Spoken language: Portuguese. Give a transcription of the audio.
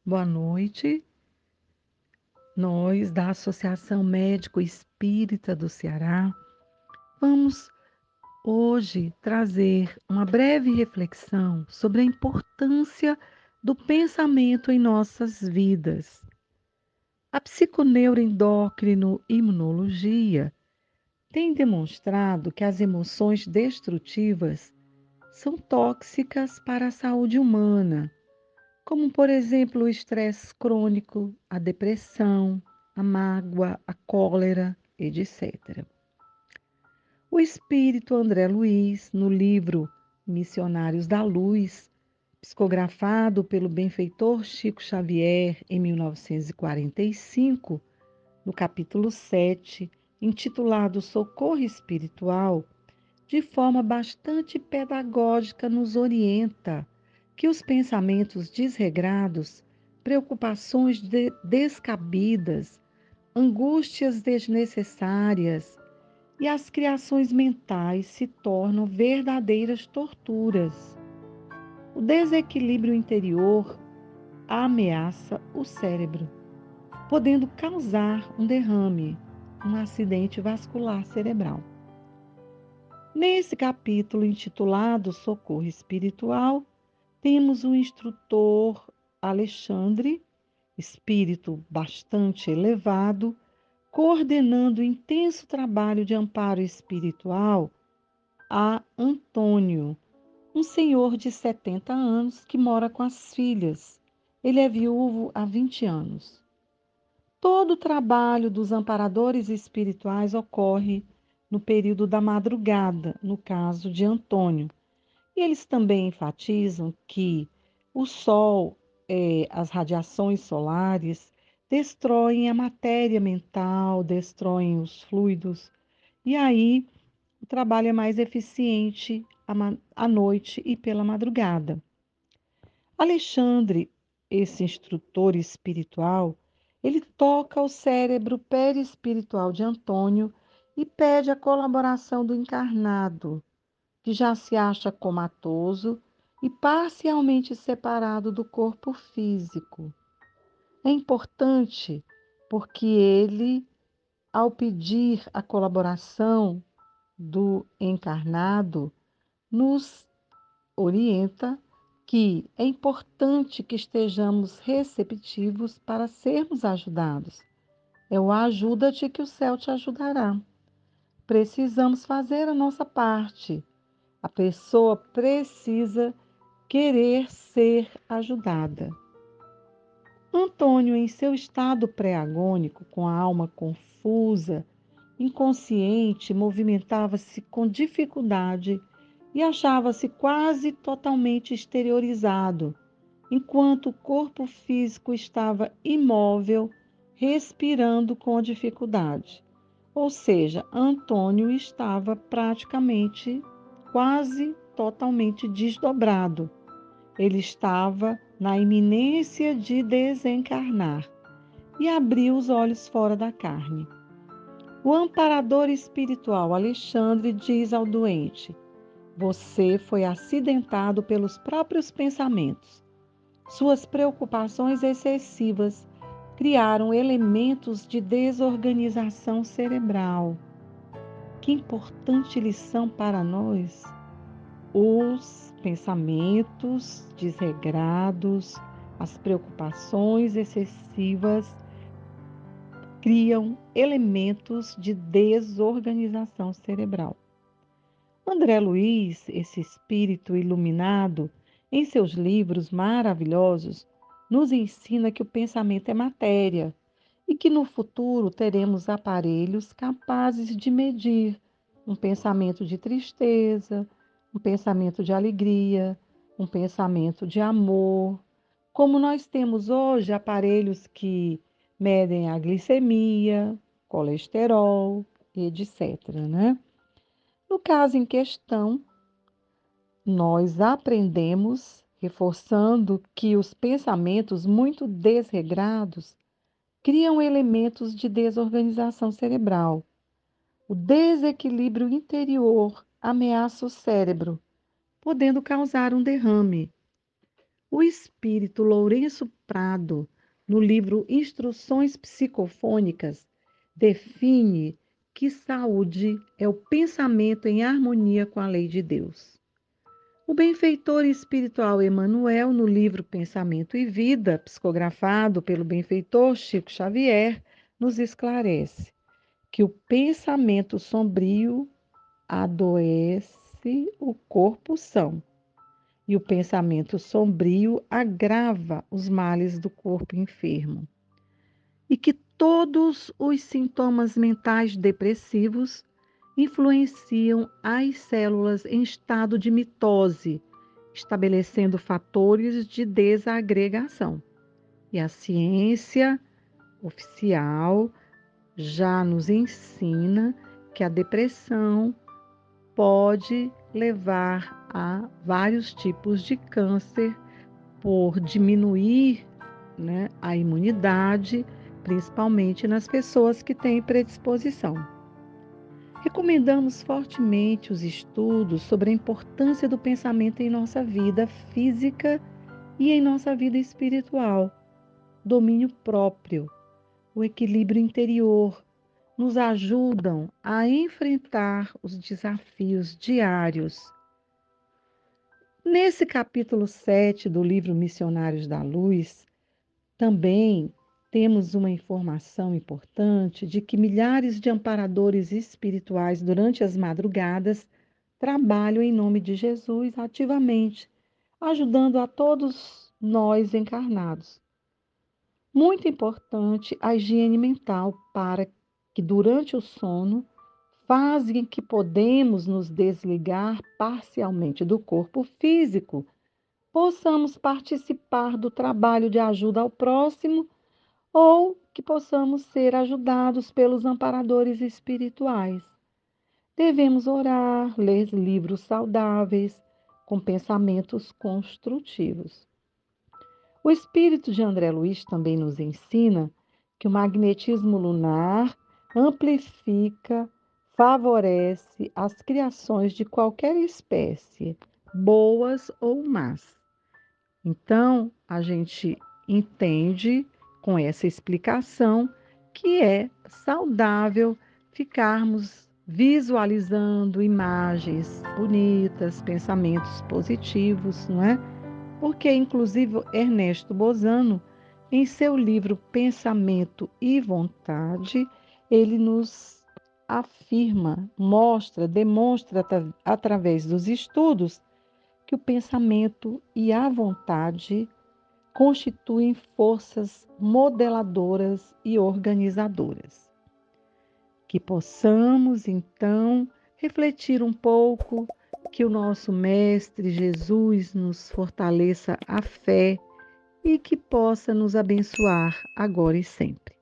Boa noite. Nós, da Associação Médico Espírita do Ceará, vamos hoje trazer uma breve reflexão sobre a importância do pensamento em nossas vidas. A psiconeuroendócrino-imunologia tem demonstrado que as emoções destrutivas são tóxicas para a saúde humana, como, por exemplo, o estresse crônico, a depressão, a mágoa, a cólera, etc. O espírito André Luiz, no livro Missionários da Luz, psicografado pelo benfeitor Chico Xavier em 1945, no capítulo 7, intitulado Socorro Espiritual, de forma bastante pedagógica, nos orienta que os pensamentos desregrados, preocupações descabidas, angústias desnecessárias e as criações mentais se tornam verdadeiras torturas. O desequilíbrio interior ameaça o cérebro, podendo causar um derrame, um acidente vascular cerebral. Nesse capítulo intitulado Socorro Espiritual, temos o instrutor Alexandre, espírito bastante elevado, coordenando o intenso trabalho de amparo espiritual a Antônio, um senhor de 70 anos que mora com as filhas. Ele é viúvo há 20 anos. Todo o trabalho dos amparadores espirituais ocorre no período da madrugada, no caso de Antônio. E eles também enfatizam que o Sol, as radiações solares, destroem a matéria mental, destroem os fluidos, e aí o trabalho é mais eficiente à noite e pela madrugada. Alexandre, esse instrutor espiritual, ele toca o cérebro perispiritual de Antônio e pede a colaboração do encarnado, que já se acha comatoso e parcialmente separado do corpo físico. É importante porque ele, ao pedir a colaboração do encarnado, nos orienta que é importante que estejamos receptivos para sermos ajudados. É o ajuda-te que o céu te ajudará. Precisamos fazer a nossa parte. A pessoa precisa querer ser ajudada. Antônio, em seu estado pré-agônico, com a alma confusa, inconsciente, movimentava-se com dificuldade e achava-se quase totalmente exteriorizado, enquanto o corpo físico estava imóvel, respirando com dificuldade. Ou seja, Antônio estava praticamente quase totalmente desdobrado. Ele estava na iminência de desencarnar e abriu os olhos fora da carne. O amparador espiritual Alexandre diz ao doente: Você foi acidentado pelos próprios pensamentos. Suas preocupações excessivas criaram elementos de desorganização cerebral. Que importante lição para nós! Os pensamentos desregrados, as preocupações excessivas criam elementos de desorganização cerebral. André Luiz, esse espírito iluminado, em seus livros maravilhosos, nos ensina que o pensamento é matéria e que no futuro teremos aparelhos capazes de medir um pensamento de tristeza, um pensamento de alegria, um pensamento de amor. Como nós temos hoje aparelhos que medem a glicemia, colesterol, etc., né? No caso em questão, nós aprendemos, reforçando que os pensamentos muito desregrados criam elementos de desorganização cerebral. O desequilíbrio interior ameaça o cérebro, podendo causar um derrame. O espírito Lourenço Prado, no livro Instruções Psicofônicas, define que saúde é o pensamento em harmonia com a lei de Deus. O benfeitor espiritual Emmanuel, no livro Pensamento e Vida, psicografado pelo benfeitor Chico Xavier, nos esclarece que o pensamento sombrio adoece o corpo são, e o pensamento sombrio agrava os males do corpo enfermo, e que todos os sintomas mentais depressivos influenciam as células em estado de mitose, estabelecendo fatores de desagregação. E a ciência oficial já nos ensina que a depressão pode levar a vários tipos de câncer por diminuir, né, a imunidade, principalmente nas pessoas que têm predisposição. Recomendamos fortemente os estudos sobre a importância do pensamento em nossa vida física e em nossa vida espiritual. Domínio próprio, o equilíbrio interior, nos ajudam a enfrentar os desafios diários. Nesse capítulo 7 do livro Missionários da Luz, também temos uma informação importante de que milhares de amparadores espirituais durante as madrugadas trabalham em nome de Jesus ativamente, ajudando a todos nós encarnados. Muito importante a higiene mental para que durante o sono fazem que podemos nos desligar parcialmente do corpo físico, possamos participar do trabalho de ajuda ao próximo ou que possamos ser ajudados pelos amparadores espirituais. Devemos orar, ler livros saudáveis, com pensamentos construtivos. O espírito de André Luiz também nos ensina que o magnetismo lunar amplifica, favorece as criações de qualquer espécie, boas ou más. Então, a gente entende com essa explicação que é saudável ficarmos visualizando imagens bonitas, pensamentos positivos, não é? Porque, inclusive, Ernesto Bozano, em seu livro Pensamento e Vontade, ele nos afirma, mostra, demonstra através dos estudos que o pensamento e a vontade constituem forças modeladoras e organizadoras. Que possamos, então, refletir um pouco, que o nosso Mestre Jesus nos fortaleça a fé e que possa nos abençoar agora e sempre.